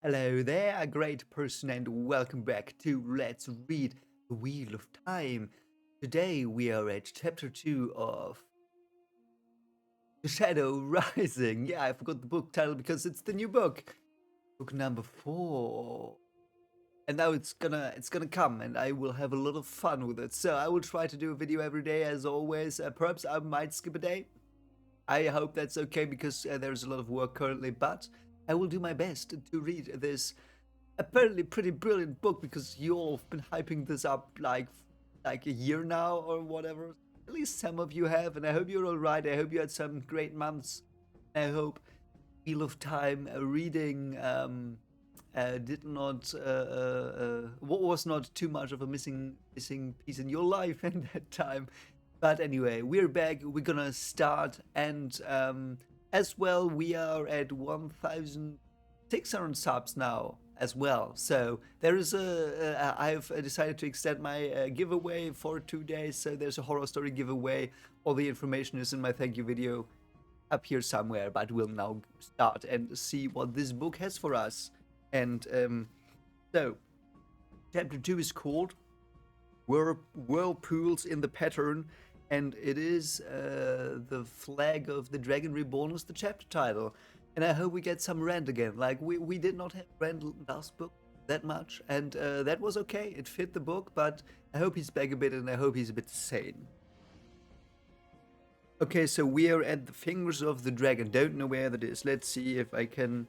Hello there, a great person, and welcome back to Let's Read The Wheel of Time. Today we are at chapter 2 of The Shadow Rising. Yeah, I forgot the book title because it's the new book. Book number 4. And now it's gonna come and I will have a lot of fun with it. So I will try to do a video every day as always. Perhaps I might skip a day. I hope that's okay because there's a lot of work currently, but I will do my best to read this apparently pretty brilliant book because you all have been hyping this up like a year now or whatever. At least some of you have, and I hope you're all right. I hope you had some great months. I hope Wheel of Time reading did not what was not too much of a missing piece in your life in that time. But anyway, we're back. We're gonna start, and as well, we are at 1,600 subs now as well. So there is I've decided to extend my giveaway for 2 days. So there's a horror story giveaway. All the information is in my thank you video up here somewhere. But we'll now start and see what this book has for us. And so, chapter 2 is called Whirlpools in the Pattern, and it is the flag of the Dragon Reborn is the chapter title. And I hope we get some rant again. Like, we did not have rant last book that much, and that was okay. It fit the book, but I hope he's back a bit, and I hope he's a bit sane. Okay, so we are at the fingers of the dragon. Don't know where that is. Let's see if I can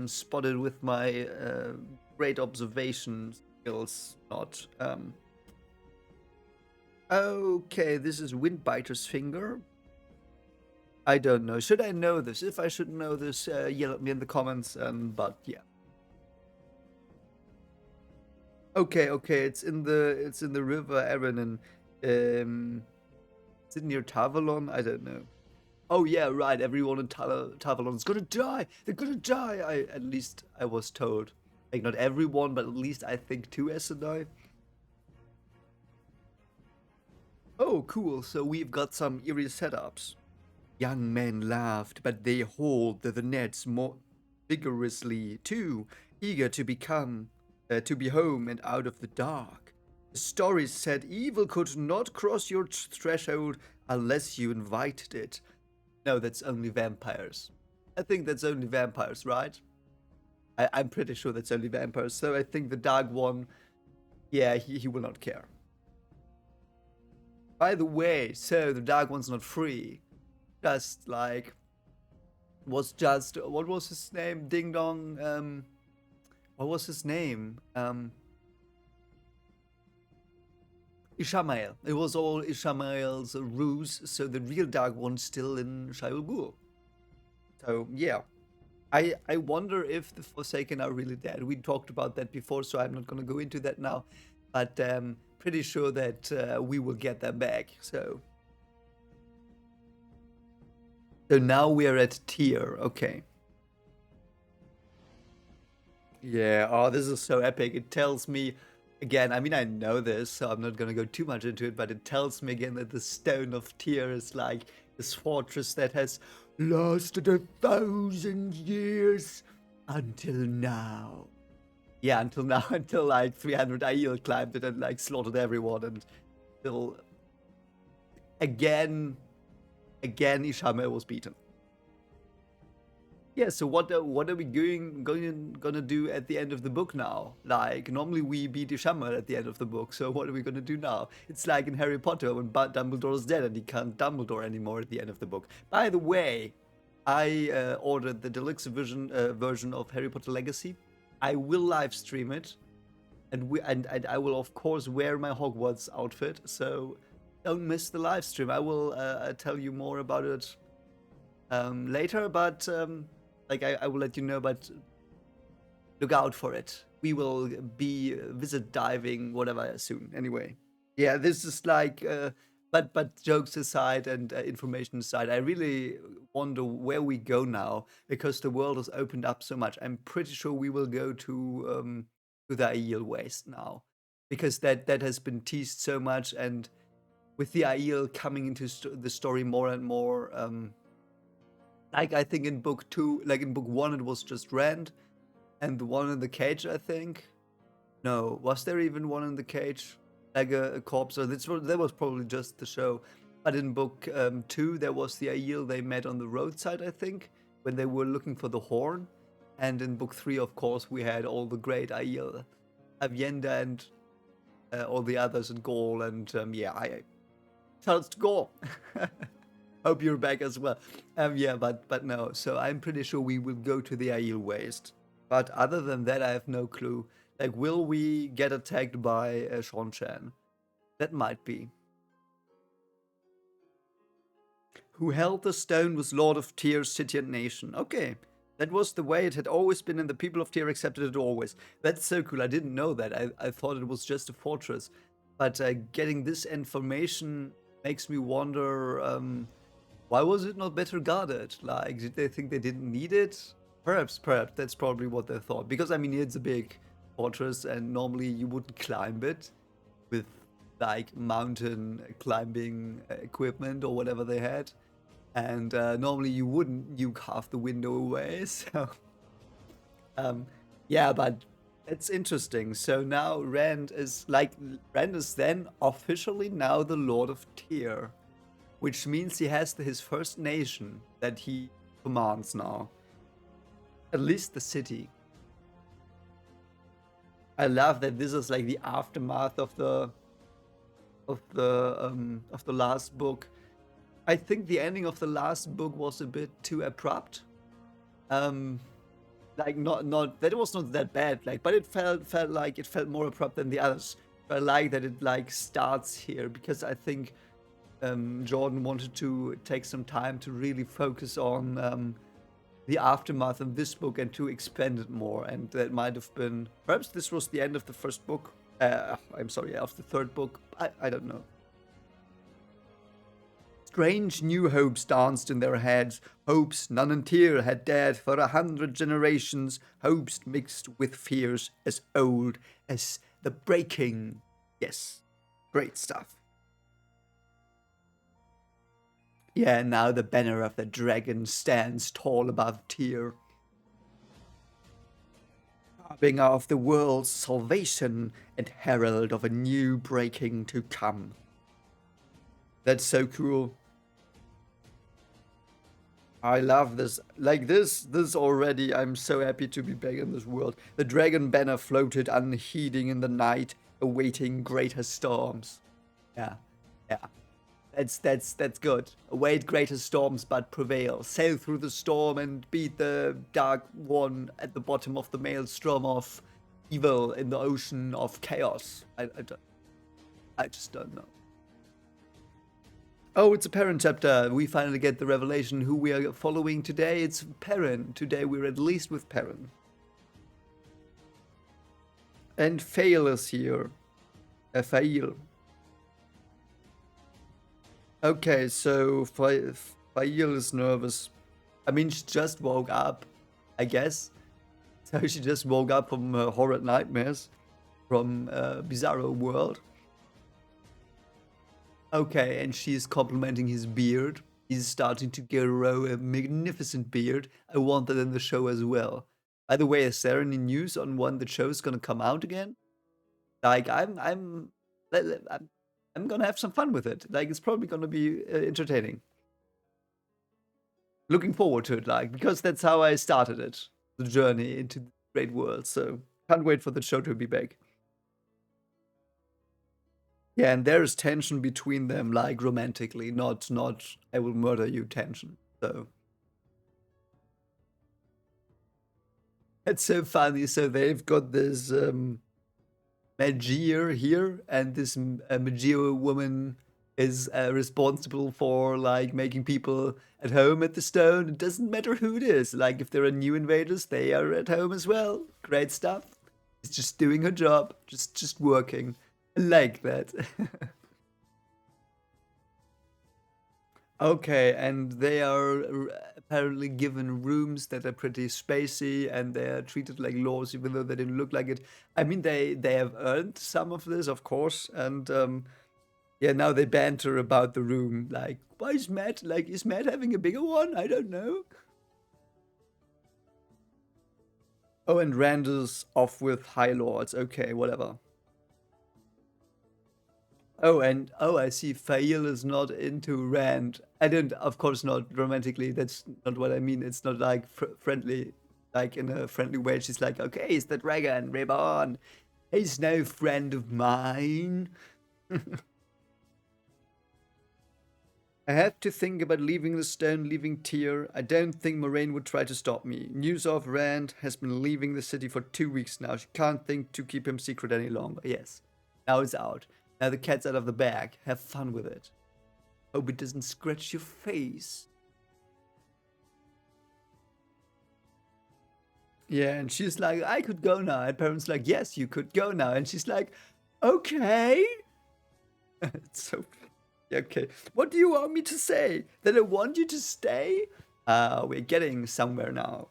spot it with my great observation skills. Not. Okay, this is Windbiter's finger. I don't know. Should I know this? If I should know this, yell at me in the comments. But yeah. Okay, it's in the river Aranon. Is it near Tavalon? I don't know. Oh yeah, right. Everyone in Tavalon is gonna die. They're gonna die. At least I was told. Like not everyone, but at least I think 2 Aesedai. Oh, cool. So we've got some eerie setups. Young men laughed, but they hauled the nets more vigorously too, eager to to be home and out of the dark. The stories said evil could not cross your threshold unless you invited it. No, that's only vampires. I think that's only vampires, right? I'm pretty sure that's only vampires. So I think the Dark One, yeah, he will not care. By the way, so the Dark One's not free. Just like was just what was his name? Ding Dong. What was his name? Ishamael. It was all Ishamael's ruse. So the real Dark One's still in Shayol Ghul. So yeah. I wonder if the Forsaken are really dead. We talked about that before, so I'm not going to go into that now. But pretty sure that we will get them back. So now we are at tier. Okay. Yeah. Oh, this is so epic. It tells me again. I mean, I know this, so I'm not going to go too much into it. But it tells me again that the Stone of Tyr is like this fortress that has lasted 1,000 years until now. Yeah, until now, until like 300 Aiel climbed it and like slaughtered everyone, and still again Ishamael was beaten. Yeah, so what are we gonna do at the end of the book now? Like normally we beat Ishamael at the end of the book, so what are we gonna do now? It's like in Harry Potter when Dumbledore's dead and he can't Dumbledore anymore at the end of the book. By the way, I ordered the deluxe version of Harry Potter Legacy. I will live stream it, and I will of course wear my Hogwarts outfit. So don't miss the live stream. I will tell you more about it later, but like I will let you know. But look out for it. We will be visit diving, whatever, soon. Anyway, yeah, this is like. But jokes aside and information aside, I really wonder where we go now because the world has opened up so much. I'm pretty sure we will go to the Aiel Waste now because that has been teased so much, and with the Aiel coming into the story more and more. Like I think in book 2, like in book 1, it was just Rand. and the one in the cage, I think. No, was there even one in the cage? Like a corpse? Or that was probably just the show. But in book 2, there was the Aiel they met on the roadside, I think, when they were looking for the horn. And in book 3, of course, we had all the great Aiel, Avienda, and all the others in Gaul. And yeah, I Charles to Gaul. Hope you're back as well. Yeah, but no. So I'm pretty sure we will go to the Aiel Waste. But other than that, I have no clue. Like, will we get attacked by Sean Chan? That might be. Who held the stone was Lord of Tyr, city and nation. Okay, that was the way it had always been, and the people of Tyr accepted it always. That's so cool. I didn't know that. I thought it was just a fortress. But getting this information makes me wonder, why was it not better guarded? Like, did they think they didn't need it? Perhaps that's probably what they thought. Because, I mean, it's a big fortress, and normally you wouldn't climb it with, like, mountain climbing equipment or whatever they had. And normally you wouldn't nuke half the window away. So, yeah, but it's interesting. So now Rand is then officially now the Lord of Tyr, which means he has his first nation that he commands now. At least the city. I love that this is like the aftermath of the last book. I think the ending of the last book was a bit too abrupt. Like not that it was not that bad, like, but it felt more abrupt than the others. But I like that it like starts here because I think Jordan wanted to take some time to really focus on the aftermath of this book and to expand it more. And that might have been, perhaps this was the end of the first book. I'm sorry, of the third book. I don't know. Strange new hopes danced in their heads, hopes none in Tyr had dared for 100 generations, hopes mixed with fears as old as the breaking. Yes, great stuff. Yeah, now the banner of the dragon stands tall above Tyr, harbinger of the world's salvation and herald of a new breaking to come. That's so cool. I love this. Like this already, I'm so happy to be back in this world. The dragon banner floated unheeding in the night, awaiting greater storms. Yeah, yeah. That's good. Await greater storms, but prevail. Sail through the storm and beat the dark one at the bottom of the maelstrom of evil in the ocean of chaos. I just don't know. Oh, it's a Perrin chapter. We finally get the revelation who we are following today. It's Perrin. Today we're at least with Perrin. And Fail is here. Fail. Okay, so Fail is nervous. I mean, she just woke up, I guess. So she just woke up from horrid nightmares from Bizarro World. Okay, and she's complimenting his beard. He's starting to grow a magnificent beard. I want that in the show as well. By the way, is there any news on when the show's gonna come out again? Like, I'm gonna have some fun with it. Like, it's probably gonna be entertaining. Looking forward to it, like, because that's how I started it, the journey into the great world. So can't wait for the show to be back. Yeah, and there is tension between them, like romantically, not I will murder you tension. So it's so funny. So they've got this Magier here, and this Magier woman is responsible for like making people at home at the stone. It doesn't matter who it is. Like if there are new invaders, they are at home as well. Great stuff. It's just doing her job, just working. I like that. Okay, and they are apparently given rooms that are pretty spacey, and they are treated like lords, even though they didn't look like it. I mean, they have earned some of this, of course, and yeah, now they banter about the room. Like, why is Matt like? Is Matt having a bigger one? I don't know. Oh, and Rand is off with High Lords. Okay, whatever. Oh, I see. Fail is not into Rand. I didn't, of course, not romantically. That's not what I mean. It's not like friendly, like in a friendly way. She's like, okay, it's the dragon, Reborn. He's no friend of mine. I have to think about leaving the stone, leaving Tyr. I don't think Moraine would try to stop me. News of Rand has been leaving the city for 2 weeks now. She can't think to keep him secret any longer. Yes. Now it's out. Now the cat's out of the bag. Have fun with it. Hope it doesn't scratch your face. Yeah, and she's like, I could go now. And parents like, yes, you could go now. And she's like, okay. It's so okay. What do you want me to say? That I want you to stay? We're getting somewhere now.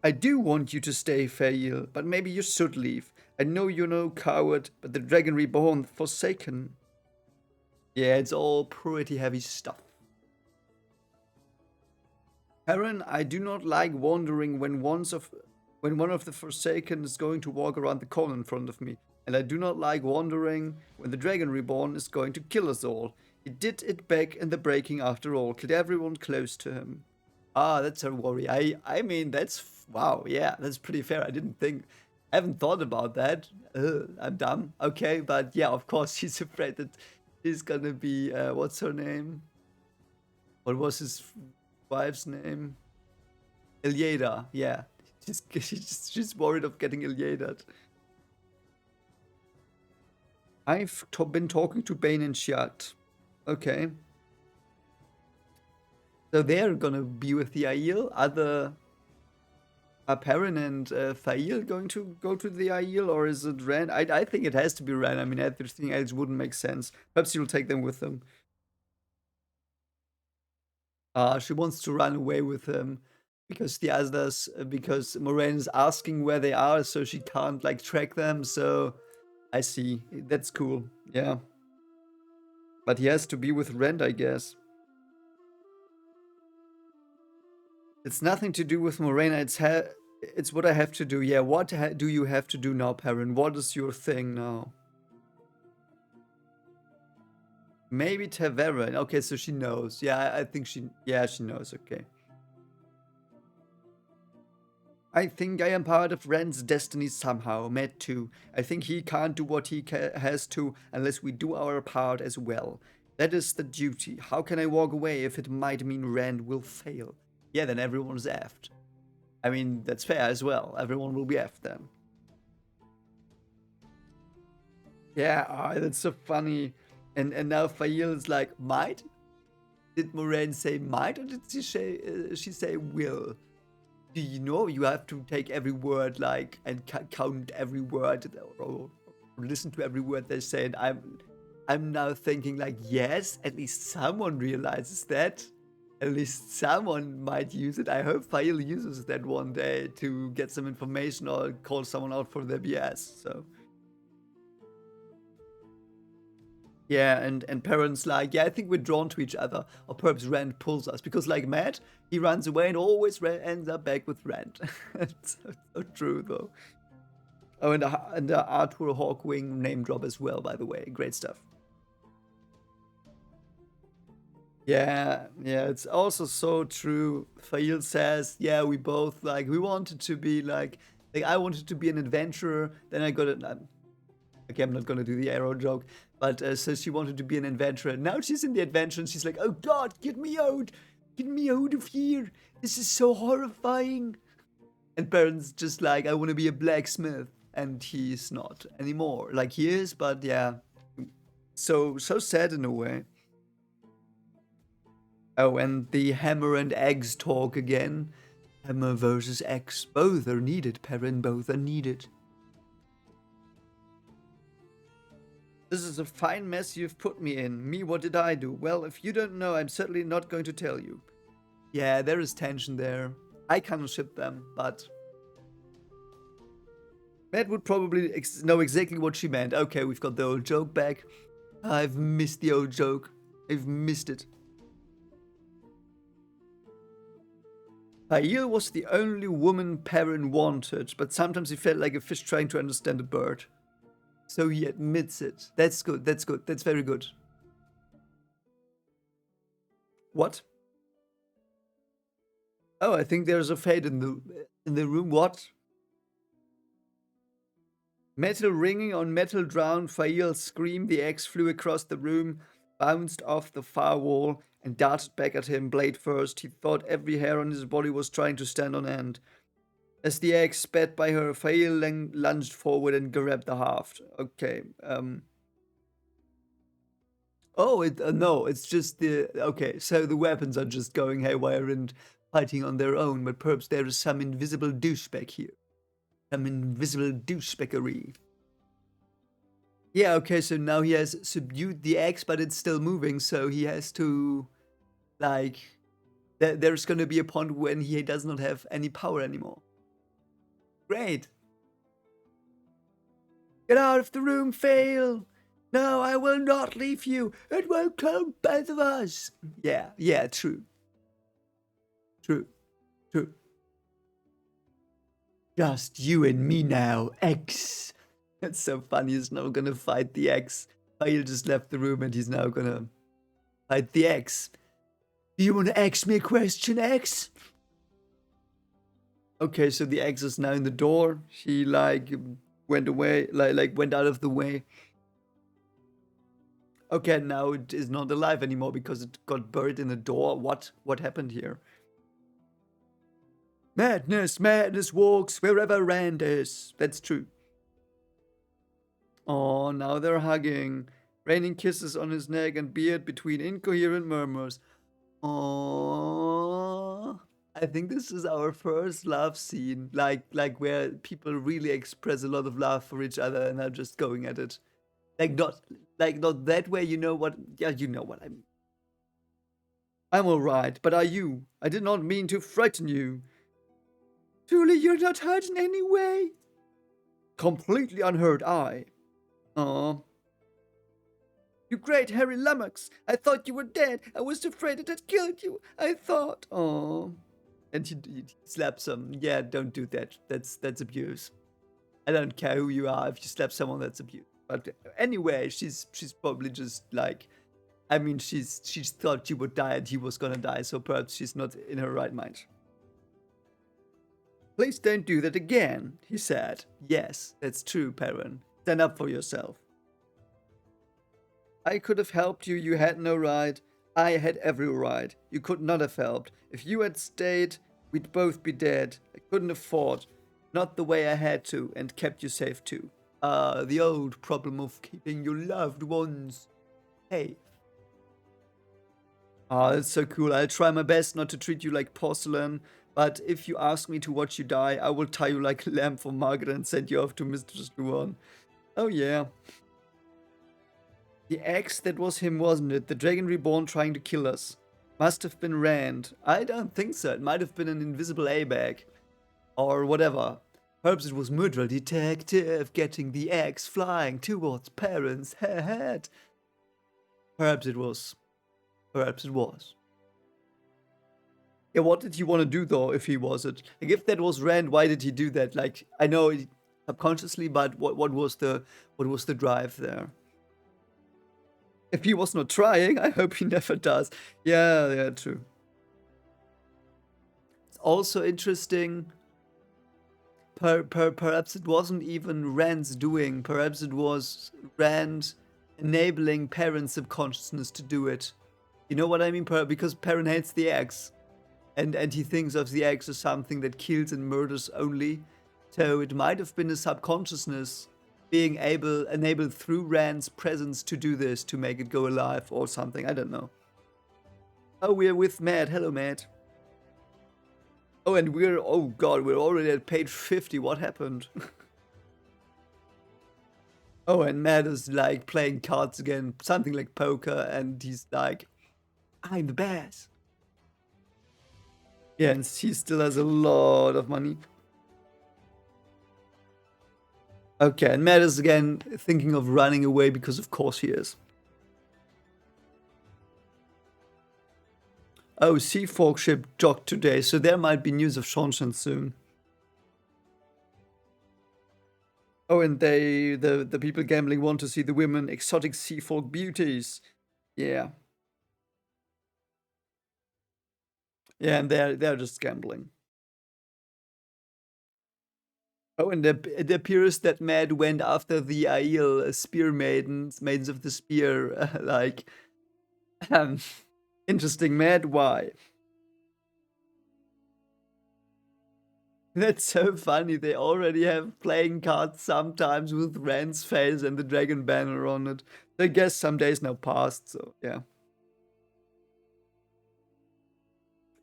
I do want you to stay, Fail, but maybe you should leave. I know you're no coward, but the dragon reborn, forsaken. Yeah, it's all pretty heavy stuff. Heron, I do not like wandering when one of the Forsaken is going to walk around the corner in front of me. And I do not like wandering when the Dragon Reborn is going to kill us all. He did it back in the breaking after all, killed everyone close to him. Ah, that's her worry. I mean, that's, wow, yeah, that's pretty fair. I haven't thought about that. I'm dumb. Okay, but yeah, of course, she's afraid that he's gonna be, what's her name? What was his wife's name? Ilyeda, yeah. She's worried of getting Ilyedaed. I've been talking to Bane and Shiat. Okay. So they're gonna be with the Aiel. Are Perrin and Fail going to go to the Aiel, or is it Ren? I think it has to be Ren. I mean, everything else wouldn't make sense. Perhaps he'll take them with them. She wants to run away with him because the others, because Moraine is asking where they are, so she can't like track them. So I see. That's cool. Yeah. But he has to be with Rand, I guess. It's nothing to do with Morena. It's what I have to do. Yeah. What do you have to do now, Perrin? What is your thing now? Maybe Tavern. Okay, so she knows. Yeah, I think she. Yeah, she knows. Okay. I think I am part of Ren's destiny somehow, Matt too. I think he can't do what he has to unless we do our part as well. That is the duty. How can I walk away if it might mean Ren will fail? Yeah, then everyone's effed. I mean, that's fair as well. Everyone will be effed then. Yeah, that's so funny. And now Fail is like, might? Did Moraine say might, or did she say will? Do you know you have to take every word like and count every word or listen to every word they say? And I'm now thinking like, yes, at least someone realizes that. At least someone might use it. I hope Fail uses that one day to get some information or call someone out for their BS. So yeah, and parents like, yeah, I think we're drawn to each other, or perhaps Rand pulls us because like Matt, he runs away and always ends up back with Rand. It's so true though. Oh, and the Arthur Hawkwing name drop as well, by the way, great stuff. Yeah, it's also so true. Fail says, yeah, we both like we wanted to be like I wanted to be an adventurer. Then I got it. Okay, I'm not gonna do the arrow joke, but so she wanted to be an adventurer. Now she's in the adventure and she's like, oh God, get me out of here. This is so horrifying. And parents just like, I want to be a blacksmith, and he's not anymore. Like he is, but yeah, so sad in a way. Oh, and the hammer and eggs talk again. Hammer versus eggs. Both are needed, Perrin. Both are needed. This is a fine mess you've put me in. Me, what did I do? Well, if you don't know, I'm certainly not going to tell you. Yeah, there is tension there. I can't ship them, but Matt would probably know exactly what she meant. Okay, we've got the old joke back. I've missed the old joke. I've missed it. Fail was the only woman Perrin wanted, but sometimes he felt like a fish trying to understand a bird. So he admits it. That's good, that's good, that's very good. What? Oh, I think there's a fade in the room. What? Metal ringing on metal drowned. Fail screamed. The axe flew across the room, bounced off the far wall, and darted back at him, blade first. He thought every hair on his body was trying to stand on end. As the axe sped by her, Fail lunged forward and grabbed the haft. Okay. Oh, no, it's just the... Okay, so the weapons are just going haywire and fighting on their own, but perhaps there is some invisible douchebag here. Some invisible douchebaggery. Yeah, okay, so now he has subdued the axe, but it's still moving, so he has to... Like... There's gonna be a point when he does not have any power anymore. Great. Get out of the room, Fail! No, I will not leave you. It will kill both of us. Yeah, true. True. Just you and me now, X. That's so funny. He's now gonna fight the X. Fail just left the room and he's now gonna fight the X. Do you want to ask me a question, X? Okay, so the X is now in the door. She went away, went out of the way. Okay, now it is not alive anymore because it got buried in the door. What happened here? Madness walks wherever Rand is. That's true. Oh, now they're hugging. Raining kisses on his neck and beard between incoherent murmurs. Oh, I think this is our first love scene. Like where people really express a lot of love for each other and are just going at it. Not that way, you know what? Yeah, you know what I mean. I'm alright, but are you? I did not mean to frighten you. Truly, you're not hurt in any way? Completely unhurt, I. Aw. You great hairy lummox. I thought you were dead. I was afraid it had killed you. I thought. Aw. And he slaps him. Yeah, don't do that. That's abuse. I don't care who you are. If you slap someone, that's abuse. But anyway, she's probably just like, I mean, she's thought she would die and he was gonna die, so perhaps she's not in her right mind. Please don't do that again, he said. Yes, that's true, Perrin. Stand up for yourself. I could have helped you. You had no right. I had every right. You could not have helped. If you had stayed, we'd both be dead. I couldn't have fought. Not the way I had to, and kept you safe too. The old problem of keeping your loved ones safe. That's so cool. I'll try my best not to treat you like porcelain, but if you ask me to watch you die, I will tie you like a lamb for Margaret and send you off to Mistress Luan. Oh yeah. The axe, that was him, wasn't it? The dragon reborn trying to kill us. Must have been Rand. I don't think so. It might have been an invisible A-bag. Or whatever. Perhaps it was Mudra Detective getting the axe flying towards Perrin's head. Perhaps it was. Perhaps it was. Yeah, what did he want to do though, if he was it? Like, if that was Rand, why did he do that? Like, I know subconsciously, but what was the drive there? If he was not trying, I hope he never does. Yeah, true. It's also interesting. Perhaps it wasn't even Rand's doing. Perhaps it was Rand enabling Perrin's subconsciousness to do it. You know what I mean? Because Perrin hates the axe. And he thinks of the axe as something that kills and murders only. So it might have been a subconsciousness being enabled through Rand's presence to do this, to make it go alive or something. I don't know. Oh, we're with Matt. Hello, Matt. Oh, and oh god, we're already at page 50. What happened? Oh, and Matt is like playing cards again, something like poker, and he's like, I'm the best. Yeah, and he still has a lot of money. Okay, and Matt is again thinking of running away because of course he is. Oh, Sea Folk ship docked today, so there might be news of Shanshan soon. Oh, and the people gambling want to see the women exotic Sea Folk beauties. Yeah. Yeah, and they're just gambling. Oh, and it appears that Matt went after the Aiel spear maidens of the spear. Like, um, interesting, Matt. Why? That's so funny. They already have playing cards sometimes with Rand's face and the dragon banner on it. I guess some days now passed, so yeah.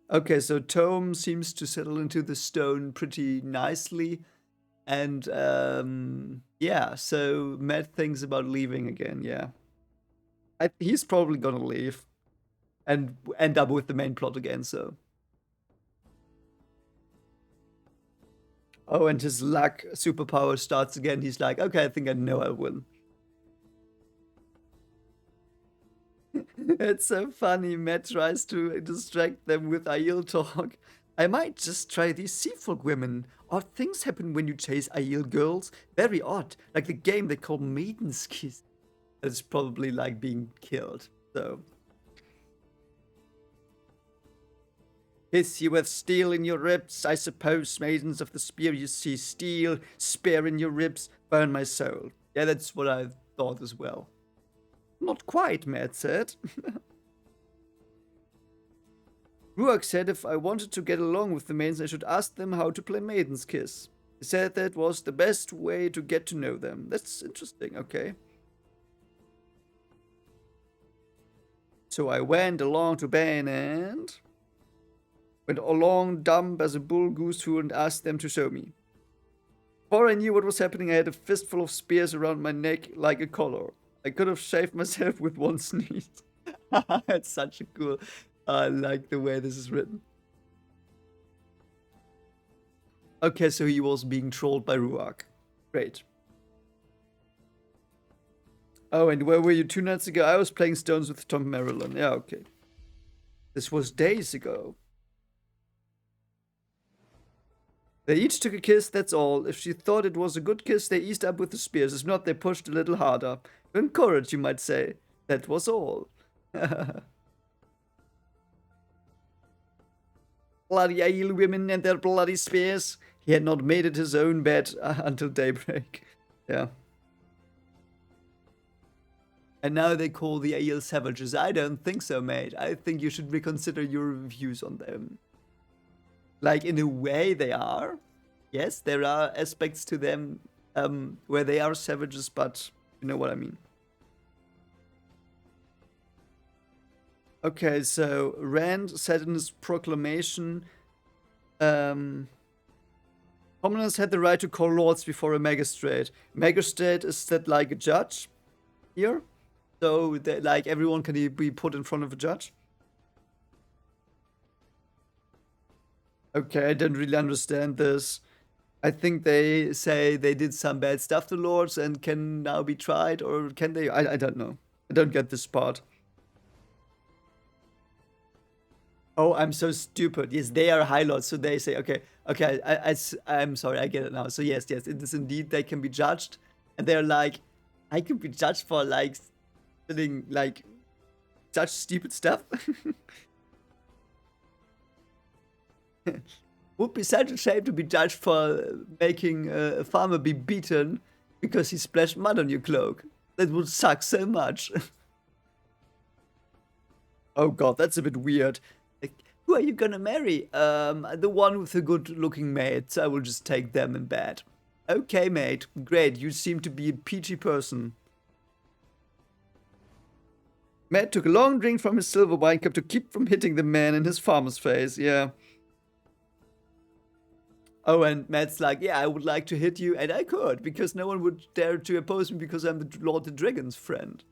Okay, so Tome seems to settle into the stone pretty nicely. And yeah, so Matt thinks about leaving again, yeah. He's probably gonna leave and end up with the main plot again, so. Oh, and his luck superpower starts again. He's like, okay, I think I know I'll win. It's so funny. Matt tries to distract them with Aiel talk. I might just try these Seafolk women. Odd things happen when you chase Aiel girls. Very odd. Like the game they call Maiden's Kiss. It's probably like being killed. So. Kiss you with steel in your ribs, I suppose, maidens of the spear, you see steel, spear in your ribs, burn my soul. Yeah, that's what I thought as well. Not quite, Matt said. Ruark said if I wanted to get along with the maidens, I should ask them how to play Maiden's Kiss. He said that was the best way to get to know them. That's interesting, okay. So I went along to Bane and went along dumb as a bull goose who and asked them to show me. Before I knew what was happening, I had a fistful of spears around my neck like a collar. I could have shaved myself with one sneeze. It's such a cool. I like the way this is written. Okay, so he was being trolled by Ruark. Great. Oh, and where were you 2 nights ago? I was playing Stones with Tom Marilyn. Yeah, okay. This was days ago. They each took a kiss, that's all. If she thought it was a good kiss, they eased up with the spears. If not, they pushed a little harder. Encouraged, you might say. That was all. Bloody Aiel women and their bloody spears. He had not made it his own bed until daybreak. Yeah. And now they call the Aiel savages. I don't think so, mate. I think you should reconsider your views on them. Like, in a way, they are. Yes, there are aspects to them where they are savages, but you know what I mean. Okay, so Rand said in his proclamation, commoners had the right to call lords before a magistrate. Magistrate is that like a judge here? So that like everyone can be put in front of a judge? Okay, I didn't really understand this. I think they say they did some bad stuff to lords and can now be tried, or can they? I don't know. I don't get this part. Oh, I'm so stupid. Yes, they are high lords, so they say, okay, I'm sorry, I get it now. So yes, it is indeed they can be judged, and they're like, I can be judged for like doing like such stupid stuff. Would be such a shame to be judged for making a farmer be beaten because he splashed mud on your cloak. That would suck so much. Oh god, that's a bit weird. Like, who are you gonna marry? The one with the good-looking mates. I will just take them in bed. Okay, mate. Great. You seem to be a peachy person. Matt took a long drink from his silver wine cup to keep from hitting the man in his farmer's face. Yeah. Oh, and Matt's like, yeah, I would like to hit you, and I could, because no one would dare to oppose me because I'm the Lord the Dragon's friend.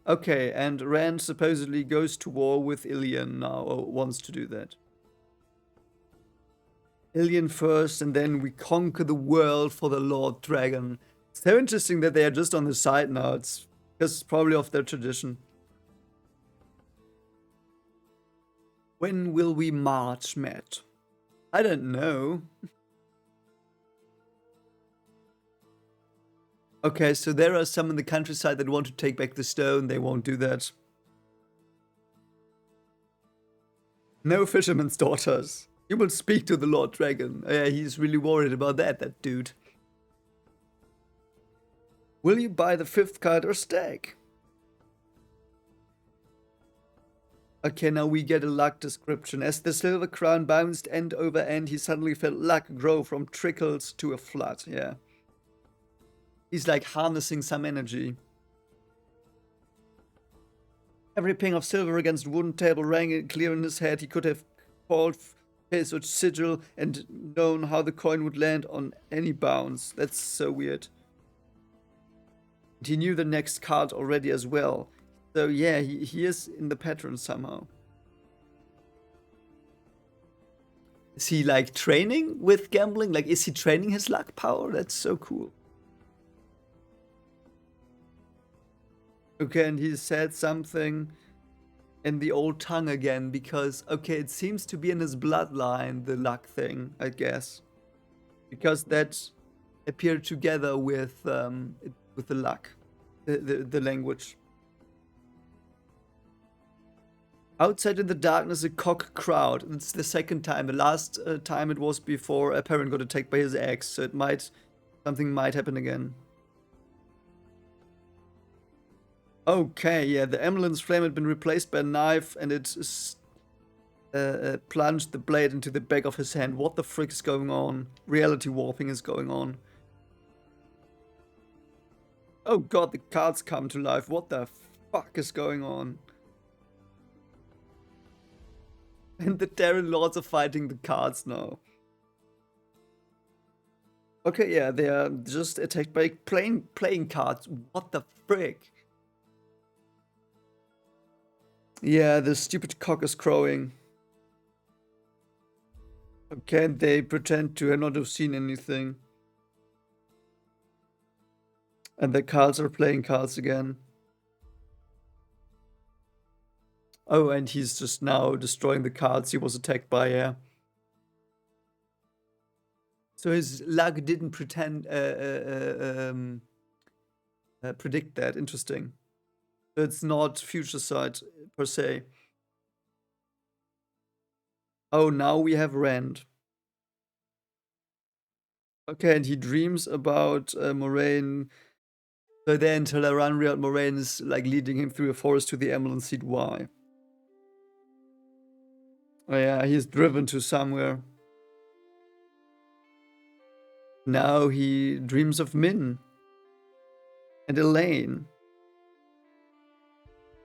Okay, and Rand supposedly goes to war with Ilian now, or wants to do that. Ilian first, and then we conquer the world for the Lord Dragon. It's so interesting that they are just on the side now. It's just probably of their tradition. When will we march, Matt? I don't know. Okay, so there are some in the countryside that want to take back the stone. They won't do that. No fisherman's daughters. You will speak to the Lord Dragon. Yeah, he's really worried about that dude. Will you buy the 5th card or stake? Okay, now we get a luck description. As the silver crown bounced end over end, he suddenly felt luck grow from trickles to a flood. Yeah. He's like harnessing some energy. Every ping of silver against wooden table rang clear in his head. He could have called his sigil and known how the coin would land on any bounce. That's so weird. And he knew the next card already as well. So yeah, he is in the pattern somehow. Is he like training with gambling? Like, is he training his luck power? That's so cool. Okay, and he said something in the old tongue again because, okay, it seems to be in his bloodline, the luck thing, I guess. Because that appeared together with the luck, the language. Outside in the darkness, a cock crowd. It's the second time. The last time it was before a parent got attacked by his ex, so something might happen again. Okay, yeah, the ambulance flame had been replaced by a knife and it plunged the blade into the back of his hand. What the frick is going on? Reality warping is going on. Oh god, the cards come to life. What the fuck is going on? And the Terran Lords are fighting the cards now. Okay, yeah, they are just attacked by playing cards. What the frick? Yeah, the stupid cock is crowing. Okay, and they pretend to not have seen anything. And the cards are playing cards again. Oh, and he's just now destroying the cards he was attacked by, yeah. So his luck didn't predict that. Interesting. So it's not future sight per se. Oh, now we have Rand. Okay, and he dreams about Moraine. So then Teleranriel Moraine is like leading him through a forest to the ambulance seat. Why? Oh yeah, he's driven to somewhere. Now he dreams of Min and Elaine.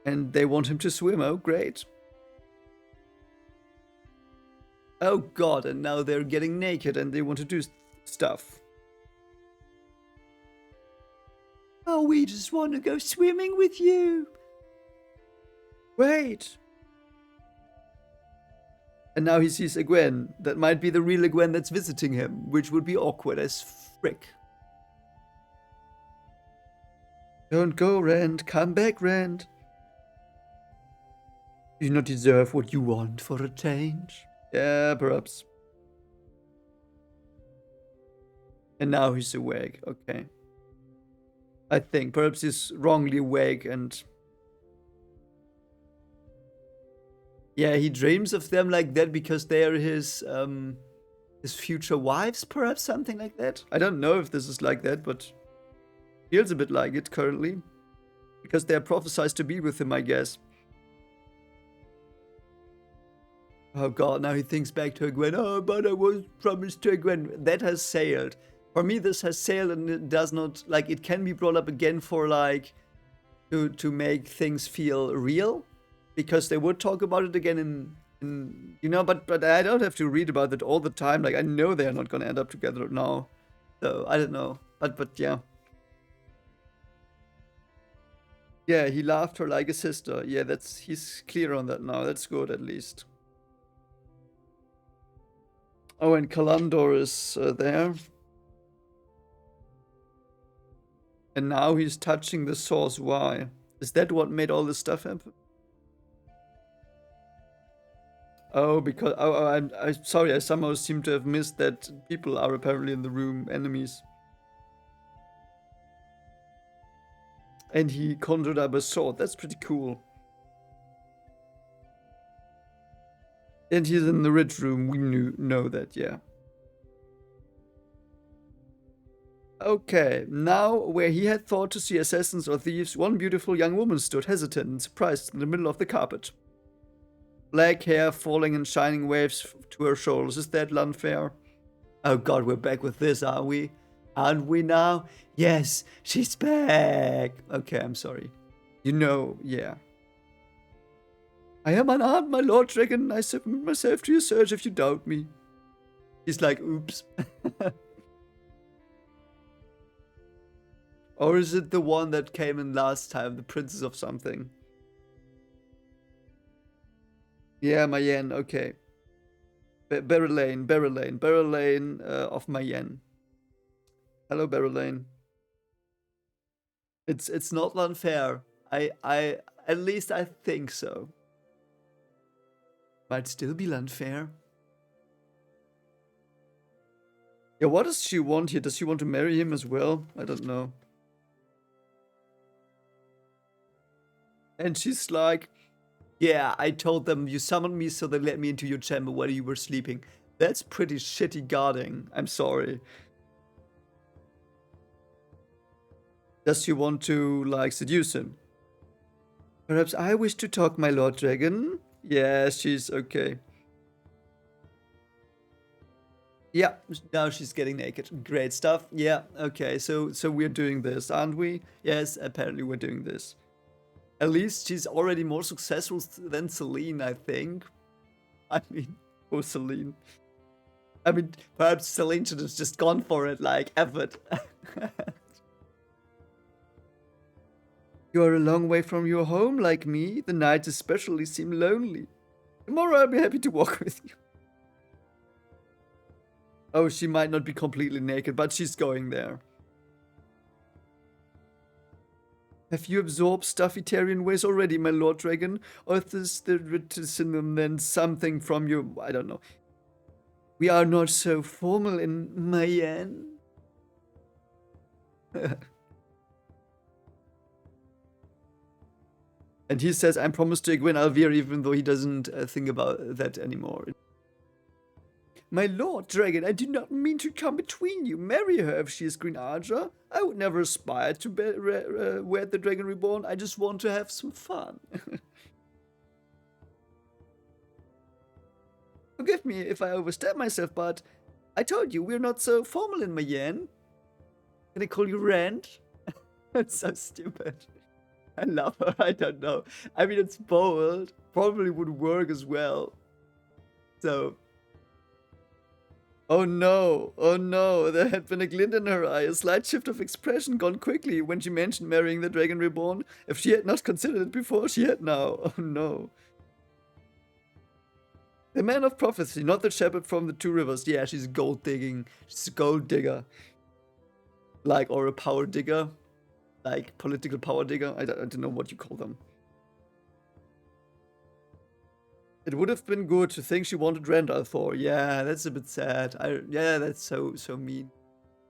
And they want him to swim. Oh, great. Oh god, and now they're getting naked and they want to do stuff. Oh, we just want to go swimming with you. Wait. And now he sees a Gwen. That might be the real Gwen that's visiting him, which would be awkward as frick. Don't go, Rand. Come back, Rand. You do not deserve what you want for a change. Yeah, perhaps. And now he's awake. Okay. I think perhaps he's wrongly awake and... Yeah, he dreams of them like that because they are his future wives, perhaps, something like that. I don't know if this is like that, but feels a bit like it currently. Because they're prophesied to be with him, I guess. Oh god, now he thinks back to Gwen. Oh, but I was promised to Gwen. That has sailed. For me, this has sailed and it does not... Like, it can be brought up again for, like... To make things feel real. Because they would talk about it again in you know, but I don't have to read about it all the time. Like, I know they're not gonna end up together now. So, I don't know. But yeah. Yeah, he loved her like a sister. Yeah, he's clear on that now. That's good, at least. Oh, and Kalandor is there. And now he's touching the source. Why? Is that what made all this stuff happen? Oh, because I'm sorry. I somehow seem to have missed that people are apparently in the room, enemies. And he conjured up a sword. That's pretty cool. And he's in the rich room. We know that, yeah. Okay, now where he had thought to see assassins or thieves, one beautiful young woman stood hesitant and surprised in the middle of the carpet. Black hair falling in shining waves to her shoulders. Is that unfair? Oh god, we're back with this, are we? Aren't we now? Yes, she's back. Okay, I'm sorry. You know, yeah. I am unarmed, my lord dragon. I submit myself to your search if you doubt me. He's like, oops. Or is it the one that came in last time, the princess of something? Yeah, Mayen, okay. Berylane of Mayen. Hello, Berylane. It's not unfair. I at least I think so. Might still be unfair. Yeah, what does she want here? Does she want to marry him as well? I don't know. And she's like, yeah, I told them you summoned me, so they let me into your chamber while you were sleeping. That's pretty shitty guarding. I'm sorry. Does she want to, like, seduce him? Perhaps I wish to talk, my lord dragon. Yeah, she's okay. Yeah, now she's getting naked. Great stuff. Yeah, okay, so we're doing this, aren't we? Yes, apparently we're doing this. At least she's already more successful than Celine, I think. I mean, oh, Celine. I mean, perhaps Celine should have just gone for it, like, effort. You are a long way from your home, like me. The nights especially seem lonely. Tomorrow I'll be happy to walk with you. Oh, she might not be completely naked, but she's going there. Have you absorbed Stuffitarian ways already, my lord dragon? Or is this the written then something from your... I don't know. We are not so formal in Mayen. And he says, I'm promised to Egwene Alvier, even though he doesn't think about that anymore. My lord dragon, I do not mean to come between you. Marry her if she is Green Archer. I would never aspire to wed the Dragon Reborn. I just want to have some fun. Forgive me if I overstep myself, but I told you we're not so formal in Mayen. Can I call you Rand? That's so stupid. I love her. I don't know. I mean, it's bold. Probably would work as well. So... Oh no, there had been a glint in her eye, a slight shift of expression gone quickly when she mentioned marrying the Dragon Reborn. If she had not considered it before, she had now. Oh no. The man of prophecy, not the shepherd from the two rivers. Yeah, she's gold digging. She's a gold digger. Like, or a power digger. Like, political power digger. I don't know what you call them. It would have been good to think she wanted Randall Thor. Yeah, that's a bit sad. Yeah, that's so mean.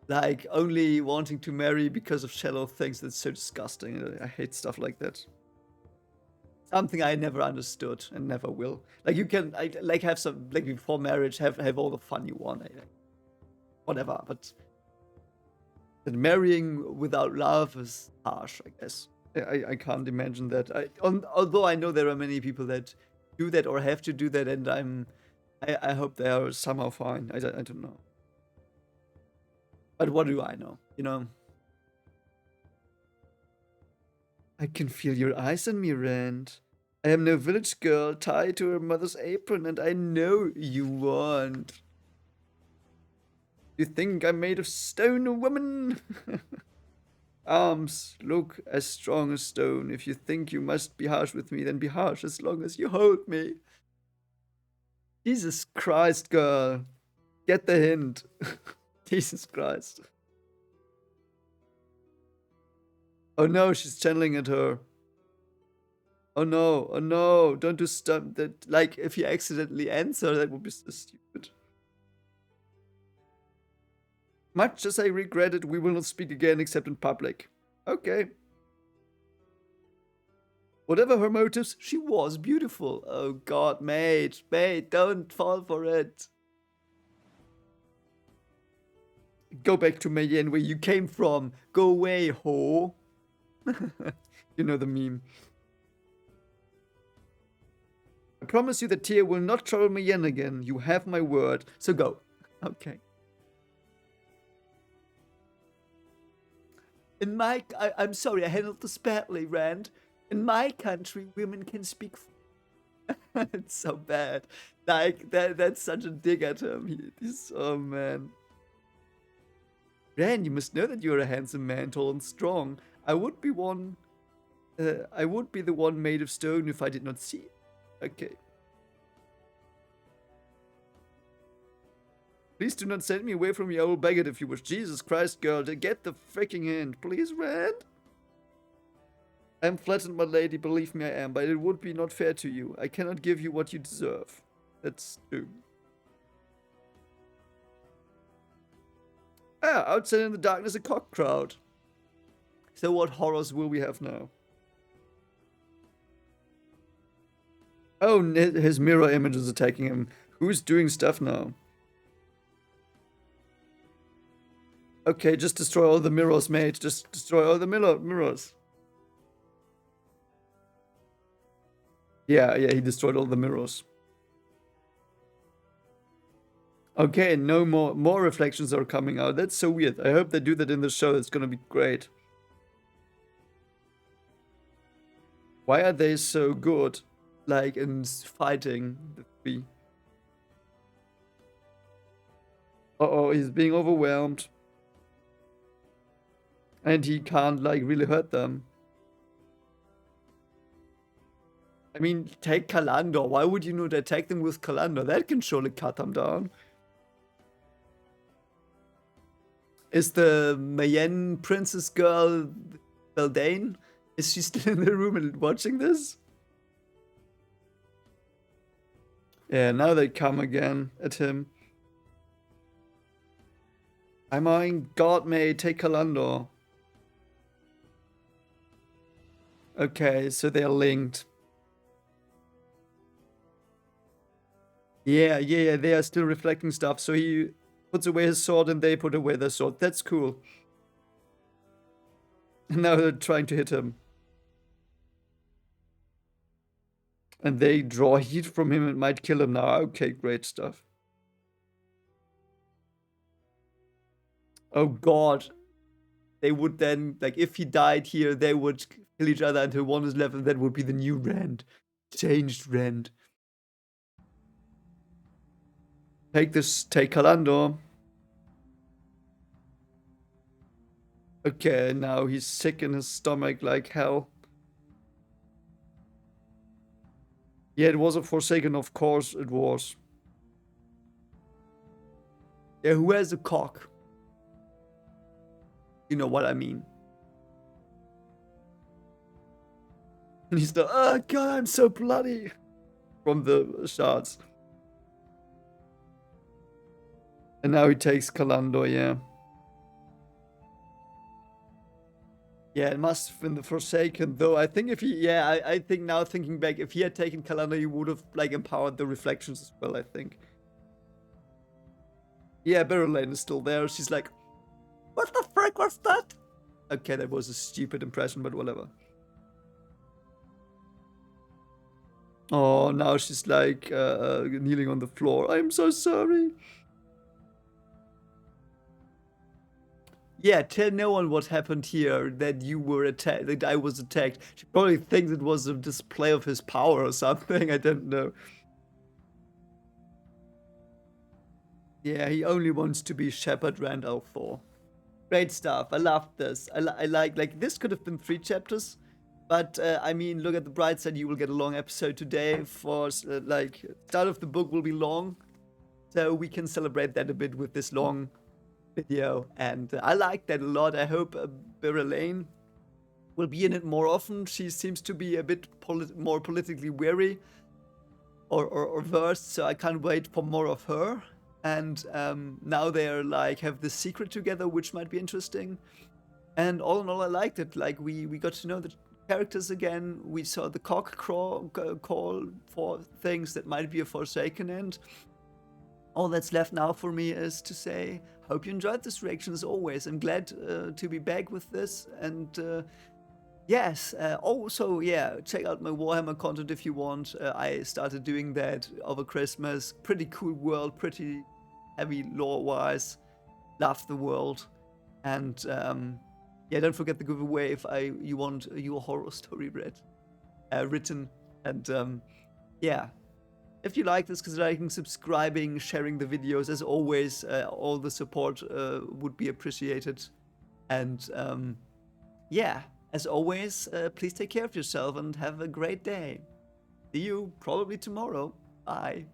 Like, only wanting to marry because of shallow things. That's so disgusting. I hate stuff like that. Something I never understood and never will. Like, you can, like, have some, like, before marriage, have all the fun you want. Whatever, but marrying without love is harsh, I guess. I can't imagine that. Although I know there are many people that do that or have to do that, and I hope they are somehow fine. I don't know. But what do I know, you know? I can feel your eyes on me, Rand. I am no village girl tied to her mother's apron, and I know you want. You think I'm made of stone, woman? Arms look as strong as stone. If you think you must be harsh with me, then be harsh as long as you hold me. Jesus Christ, girl. Get the hint. Jesus Christ. Oh no, she's channeling at her. Oh no, don't do stuff that, like, if you accidentally answer, that would be so stupid. Much as I regret it, we will not speak again except in public. Okay. Whatever her motives, she was beautiful. Oh god, mate, don't fall for it. Go back to Mayen where you came from. Go away, ho. You know the meme. I promise you that Tia will not trouble Mayen again. You have my word. So go. Okay. I'm sorry, I handled this badly, Rand. In my country, women can speak. It's so bad. Like that's such a dig at him. He's oh man. Rand, you must know that you're a handsome man, tall and strong. I would be one. I would be the one made of stone if I did not see it. Okay. Please do not send me away from your old baggage if you wish. Jesus Christ, girl, get the freaking hand, please, Rand. I am flattered, my lady, believe me I am, but it would be not fair to you. I cannot give you what you deserve. That's true. Ah, outside in the darkness, a cock crowd. So what horrors will we have now? Oh, his mirror image is attacking him. Who's doing stuff now? Okay, just destroy all the mirrors, mate. Just destroy all the mirrors. Yeah, he destroyed all the mirrors. Okay, no more reflections are coming out. That's so weird. I hope they do that in the show. It's gonna be great. Why are they so good, like, in fighting the three? Uh-oh, he's being overwhelmed. And he can't, like, really hurt them. I mean, take Kalandor. Why would you not attack them with Kalandor? That can surely cut them down. Is the Mayen princess girl Beldane? Is she still in the room and watching this? Yeah, now they come again at him. I'm on God, mate, take Kalandor. Okay, so they're linked. Yeah, they are still reflecting stuff. So he puts away his sword and they put away their sword. That's cool. And now they're trying to hit him. And they draw heat from him and might kill him now. Okay, great stuff. Oh god. They would then, like, if he died here, they would kill each other until one is left, and that would be the new Rand. Changed Rand. Take Kalandor. Okay, now he's sick in his stomach like hell. Yeah, it was a Forsaken, of course it was. Yeah, who has a cock? You know what I mean. And he's like, oh god, I'm so bloody. From the shards. And now he takes Kalandor, yeah. Yeah, it must have been the Forsaken, though. I think if he, I think now thinking back, if he had taken Kalandor, he would have, like, empowered the reflections as well, I think. Yeah, Berylane is still there. She's like, what the frick was that? Okay, that was a stupid impression, but whatever. Oh, now she's like kneeling on the floor. I'm so sorry. Yeah, tell no one what happened here, that you were attacked, that I was attacked. She probably thinks it was a display of his power or something, I don't know. Yeah, he only wants to be Shepherd Randall Thor. Great stuff, I love this. I like, this could have been 3 chapters, but I mean, look at the bright side, you will get a long episode today for, like, start of the book will be long, so we can celebrate that a bit with this long video, and I like that a lot. I hope Berylane will be in it more often. She seems to be a bit more politically wary or versed, so I can't wait for more of her. And now they're like have this secret together, which might be interesting. And all in all, I liked it. Like we got to know the characters again. We saw the call for things that might be a Forsaken end. All that's left now for me is to say, hope you enjoyed this reaction as always. I'm glad to be back with this. And yes, also, yeah, check out my Warhammer content if you want. I started doing that over Christmas. Pretty cool world, pretty heavy lore-wise. Love the world. And yeah, don't forget the giveaway if you want your horror story written. And yeah, if you like this, consider liking, subscribing, sharing the videos. As always, all the support would be appreciated. And yeah, as always, please take care of yourself and have a great day. See you probably tomorrow. Bye.